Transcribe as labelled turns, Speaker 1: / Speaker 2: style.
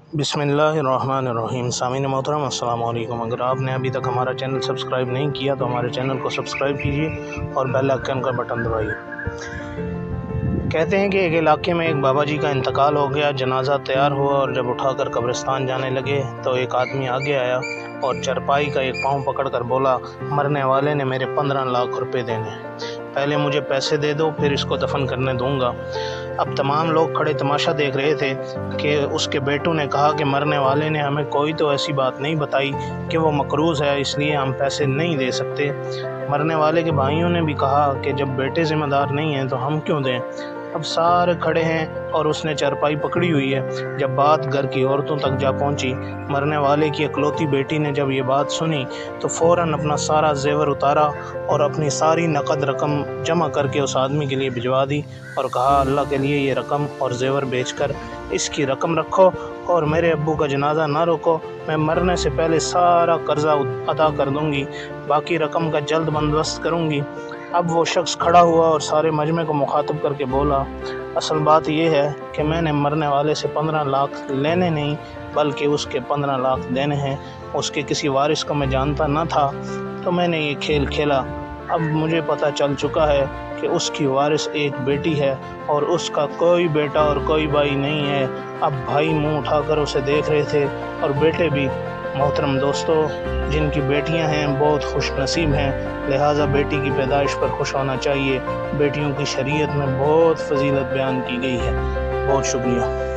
Speaker 1: बिस्मिल्लाहिर्रहमानिर्रहीम। सामीन मोहतरम अस्सलाम वालेकुम। अगर आपने अभी तक हमारा चैनल सब्सक्राइब नहीं किया तो हमारे चैनल को सब्सक्राइब कीजिए और बेल आइकन का बटन दबाइए। कहते हैं कि एक इलाके में एक बाबा जी का इंतकाल हो गया, जनाजा तैयार हुआ और जब उठाकर कब्रिस्तान जाने लगे तो एक आदमी आगे आया और चरपाई का एक पाँव पकड़कर बोला, मरने वाले ने मेरे 15 लाख रुपए देने, पहले मुझे पैसे दे दो फिर इसको दफन करने दूंगा। अब तमाम लोग खड़े तमाशा देख रहे थे कि उसके बेटों ने कहा कि मरने वाले ने हमें कोई तो ऐसी बात नहीं बताई कि वो मकरूज़ है, इसलिए हम पैसे नहीं दे सकते। मरने वाले के भाइयों ने भी कहा कि जब बेटे ज़िम्मेदार नहीं हैं तो हम क्यों दें। अब सारे खड़े हैं और उसने चारपाई पकड़ी हुई है। जब बात घर की औरतों तक जा पहुंची, मरने वाले की इकलौती बेटी ने जब ये बात सुनी तो फ़ौरन अपना सारा जेवर उतारा और अपनी सारी नकद रकम जमा करके उस आदमी के लिए भिजवा दी और कहा, अल्लाह के लिए ये रकम और जेवर बेचकर इसकी रकम रखो और मेरे अब्बू का जनाजा ना रोको, मैं मरने से पहले सारा कर्जा अदा कर दूंगी, बाकी रकम का जल्द बंदोबस्त करूंगी। अब वो शख्स खड़ा हुआ और सारे मजमे को मुखातब करके बोला, असल बात यह है कि मैंने मरने वाले से 15 लाख लेने नहीं बल्कि उसके 15 लाख देने हैं। उसके किसी वारिस को मैं जानता न था तो मैंने ये खेल खेला। अब मुझे पता चल चुका है कि उसकी वारिस एक बेटी है और उसका कोई बेटा और कोई भाई नहीं है। अब भाई मुंह उठाकर उसे देख रहे थे और बेटे भी। मोहतरम दोस्तों, जिनकी बेटियां हैं बहुत खुश नसीब हैं, लिहाजा बेटी की पैदाइश पर खुश होना चाहिए। बेटियों की शरीयत में बहुत फजीलत बयान की गई है। बहुत शुक्रिया।